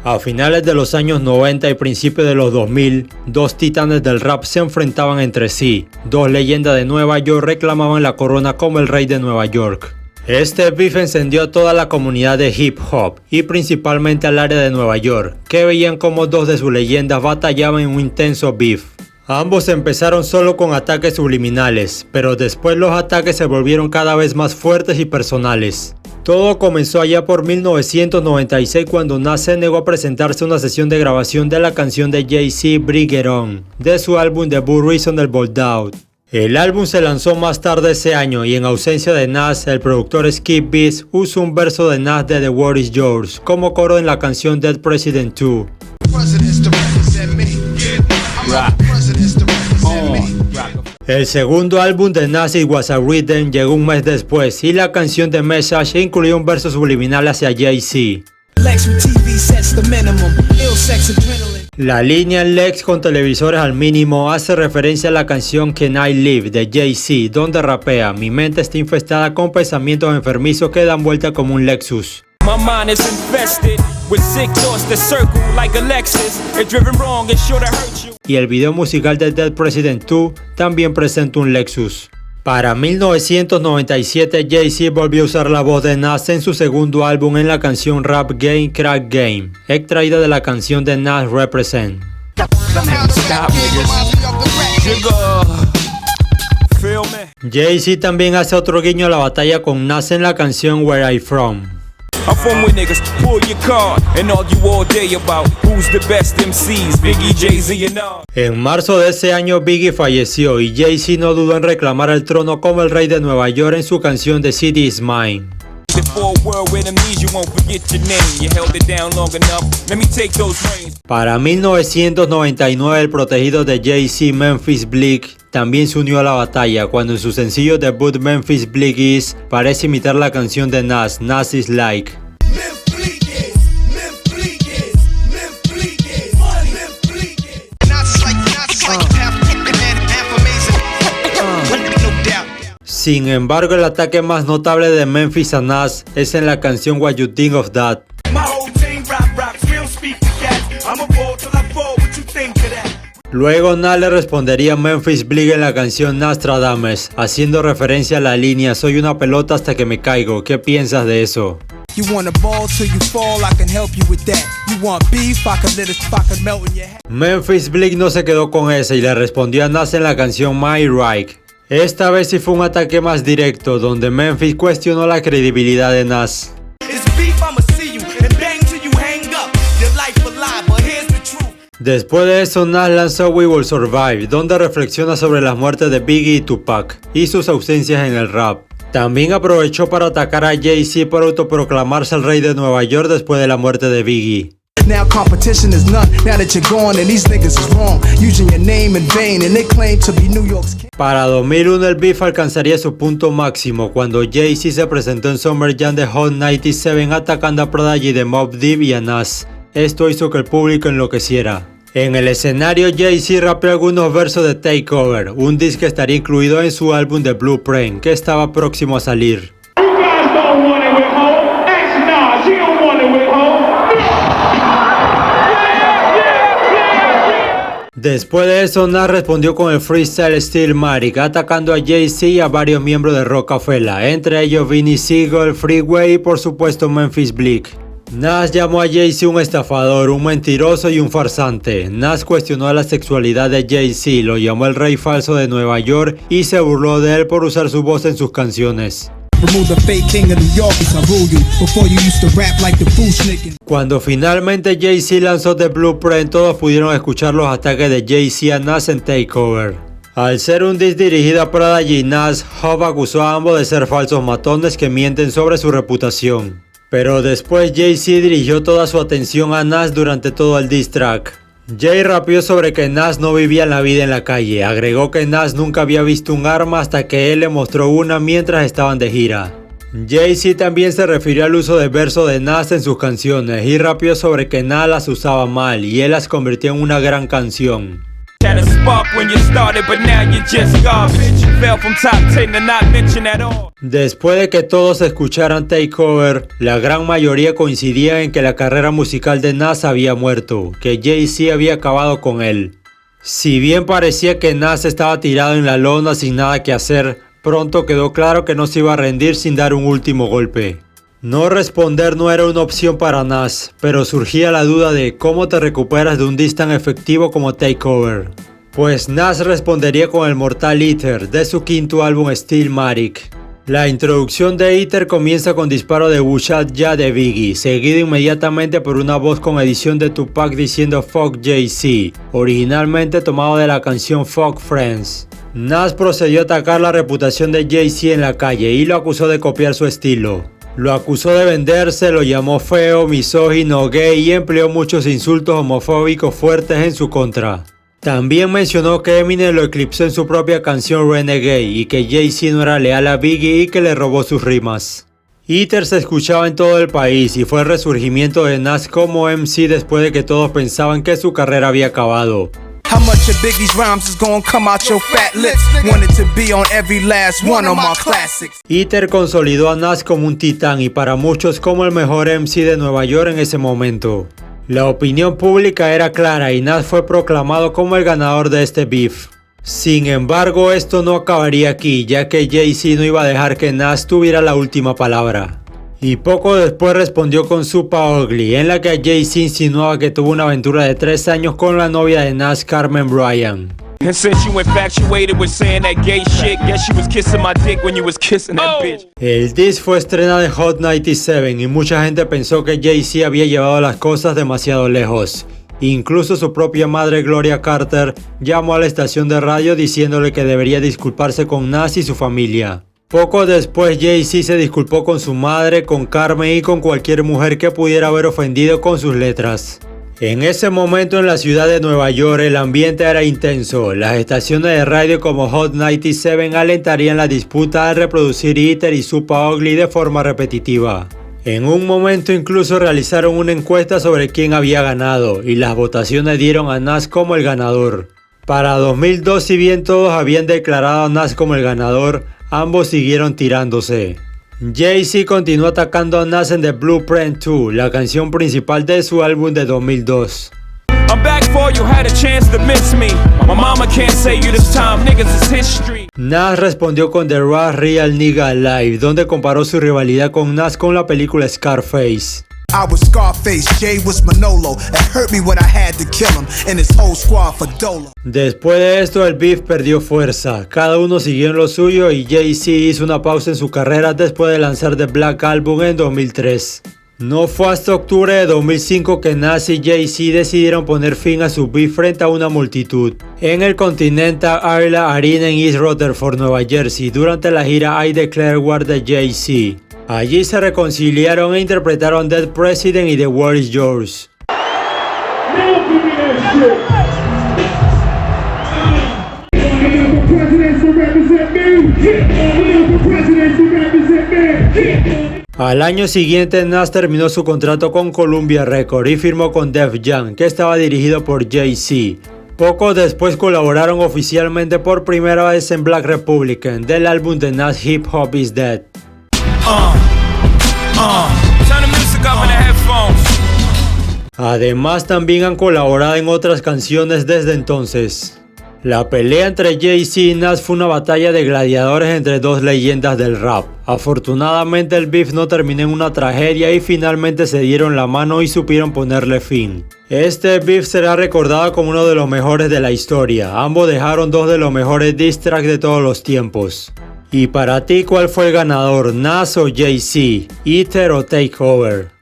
A finales de los años 90 y principios de los 2000, dos titanes del rap se enfrentaban entre sí. Dos leyendas de Nueva York reclamaban la corona como el rey de Nueva York. Este beef encendió a toda la comunidad de hip hop y principalmente al área de Nueva York, que veían como dos de sus leyendas batallaban en un intenso beef. Ambos empezaron solo con ataques subliminales, pero después los ataques se volvieron cada vez más fuertes y personales. Todo comenzó allá por 1996 cuando Nas se negó a presentarse a una sesión de grabación de la canción de Jay-Z Bring It On, de su álbum debut Reasonable Doubt. El álbum se lanzó más tarde ese año y en ausencia de Nas, el productor Skip Beats usó un verso de Nas de The World Is Yours como coro en la canción Dead President 2. El segundo álbum de Nas, It Was a Rhythm, llegó un mes después y la canción The Message incluía un verso subliminal hacia Jay-Z. La línea Lex con televisores al mínimo hace referencia a la canción Can I Live de Jay-Z, donde rapea: mi mente está infestada con pensamientos enfermizos que dan vuelta como un Lexus. My mind is infested with sick thoughts that circle like a Lexus. It's driven wrong and sure to hurt you. Y el video musical de Dead President 2 también presenta un Lexus. Para 1997, Jay-Z volvió a usar la voz de Nas en su segundo álbum en la canción Rap Game Crack Game, extraída de la canción de Nas Represent. Jay-Z también hace otro guiño a la batalla con Nas en la canción Where I From. I'm from where niggas pull your card and argue all day about who's the best MCs, Biggie, Jay-Z and all. En marzo de ese año Biggie falleció y Jay-Z no dudó en reclamar el trono como el rey de Nueva York en su canción The City Is Mine. Para 1999 el protegido de Jay-Z, Memphis Bleek, también se unió a la batalla cuando en su sencillo debut Memphis Bleek Is parece imitar la canción de Nas, Nas Is Like. Sin embargo, el ataque más notable de Memphis a Nas es en la canción What You Think of That. Luego Nas le respondería a Memphis Bleek en la canción Nostradamus, haciendo referencia a la línea soy una pelota hasta que me caigo, ¿qué piensas de eso? Memphis Bleek no se quedó con esa y le respondió a Nas en la canción My Right. Esta vez sí fue un ataque más directo, donde Memphis cuestionó la credibilidad de Nas. Después de eso, Nas lanzó We Will Survive, donde reflexiona sobre las muertes de Biggie y Tupac, y sus ausencias en el rap. También aprovechó para atacar a Jay-Z por autoproclamarse el rey de Nueva York después de la muerte de Biggie. Now competition is none, now that you're gone and these niggas is wrong, using your name in vain and they claim to be New York's king. Para 2001 el beef alcanzaría su punto máximo cuando Jay-Z se presentó en Summer Jam de Hot 97 atacando a Prodigy de Mobb Deep y a Nas. Esto hizo que el público enloqueciera. En el escenario Jay-Z rapeó algunos versos de Takeover, un disco que estaría incluido en su álbum The Blueprint, que estaba próximo a salir. Después de eso, Nas respondió con el freestyle Stillmatic, atacando a Jay-Z y a varios miembros de Rockefeller, entre ellos Vinny Seagull, Freeway y por supuesto Memphis Bleek. Nas llamó a Jay-Z un estafador, un mentiroso y un farsante. Nas cuestionó la sexualidad de Jay-Z, lo llamó el rey falso de Nueva York y se burló de él por usar su voz en sus canciones. Cuando finalmente Jay-Z lanzó The Blueprint, todos pudieron escuchar los ataques de Jay-Z a Nas en Takeover. Al ser un diss dirigido a Prodigy y Nas, Hov acusó a ambos de ser falsos matones que mienten sobre su reputación. Pero después Jay-Z dirigió toda su atención a Nas durante todo el diss track. Jay rapeó sobre que Nas no vivía la vida en la calle, agregó que Nas nunca había visto un arma hasta que él le mostró una mientras estaban de gira. Jay-Z también se refirió al uso de versos de Nas en sus canciones y rapeó sobre que Nas las usaba mal y él las convirtió en una gran canción. Had a spark when you started, but now you're just garbage. Fell from top 10 to not mention at all. Después de que todos escucharan Takeover, la gran mayoría coincidía en que la carrera musical de Nas había muerto, que Jay-Z había acabado con él. Si bien parecía que Nas estaba tirado en la lona sin nada que hacer, pronto quedó claro que no se iba a rendir sin dar un último golpe. No responder no era una opción para Nas, pero surgía la duda de cómo te recuperas de un diss tan efectivo como Takeover. Pues Nas respondería con el mortal Ether de su quinto álbum Stillmatic. La introducción de Ether comienza con disparo de Bushat Ya de Biggie, seguido inmediatamente por una voz con edición de Tupac diciendo Fuck Jay-Z, originalmente tomado de la canción Fuck Friends. Nas procedió a atacar la reputación de Jay-Z en la calle y lo acusó de copiar su estilo. Lo acusó de venderse, lo llamó feo, misógino, gay y empleó muchos insultos homofóbicos fuertes en su contra. También mencionó que Eminem lo eclipsó en su propia canción Renegade y que Jay-Z no era leal a Biggie y que le robó sus rimas. Ether se escuchaba en todo el país y fue el resurgimiento de Nas como MC después de que todos pensaban que su carrera había acabado. How much of Biggie's rhymes is gonna come out your fat lips? Wanted to be on every last one of my classics. Ether consolidó a Nas como un titán y para muchos como el mejor MC de Nueva York en ese momento. La opinión pública era clara y Nas fue proclamado como el ganador de este beef. Sin embargo, esto no acabaría aquí, ya que Jay-Z no iba a dejar que Nas tuviera la última palabra. Y poco después respondió con Super Ugly, en la que Jay-Z insinuaba que tuvo una aventura de 3 años con la novia de Nas, Carmen Bryan. And since you infatuated with saying that gay shit, guess you was kissing my dick when you was kissing that bitch. El diss fue estrenado en Hot 97 y mucha gente pensó que Jay-Z había llevado las cosas demasiado lejos. Incluso su propia madre Gloria Carter llamó a la estación de radio diciéndole que debería disculparse con Nas y su familia. Poco después Jay-Z se disculpó con su madre, con Carmen y con cualquier mujer que pudiera haber ofendido con sus letras. En ese momento en la ciudad de Nueva York el ambiente era intenso. Las estaciones de radio como Hot 97 alentarían la disputa al reproducir Ether y Super Ugly de forma repetitiva. En un momento incluso realizaron una encuesta sobre quién había ganado y las votaciones dieron a Nas como el ganador. Para 2002, si bien todos habían declarado a Nas como el ganador, ambos siguieron tirándose. Jay-Z continuó atacando a Nas en The Blueprint 2, la canción principal de su álbum de 2002. Nas respondió con The Raw Real Nigga Alive, donde comparó su rivalidad con Nas con la película Scarface. I was Scarface, Jay was Manolo. It hurt me when I had to kill him and his whole squad for Dolo. Después de esto el beef perdió fuerza, cada uno siguió en lo suyo y Jay-Z hizo una pausa en su carrera después de lanzar The Black Album en 2003. No fue hasta octubre de 2005 que Nas y Jay-Z decidieron poner fin a su beef frente a una multitud en el Continental Airlines Arena en East Rutherford, Nueva Jersey, durante la gira I Declare War de Jay-Z. Allí se reconciliaron e interpretaron Dead President y The War Is Yours. Al año siguiente Nas terminó su contrato con Columbia Records y firmó con Def Jam, que estaba dirigido por Jay-Z. Poco después colaboraron oficialmente por primera vez en Black Republican, del álbum de Nas Hip Hop Is Dead. Además también han colaborado en otras canciones desde entonces. La pelea entre Jay-Z y Nas fue una batalla de gladiadores entre dos leyendas del rap. Afortunadamente el beef no terminó en una tragedia y finalmente se dieron la mano y supieron ponerle fin. Este beef será recordado como uno de los mejores de la historia. Ambos dejaron dos de los mejores diss tracks de todos los tiempos. Y para ti, ¿cuál fue el ganador? ¿Nas o Jay-Z? ¿Ether o Takeover?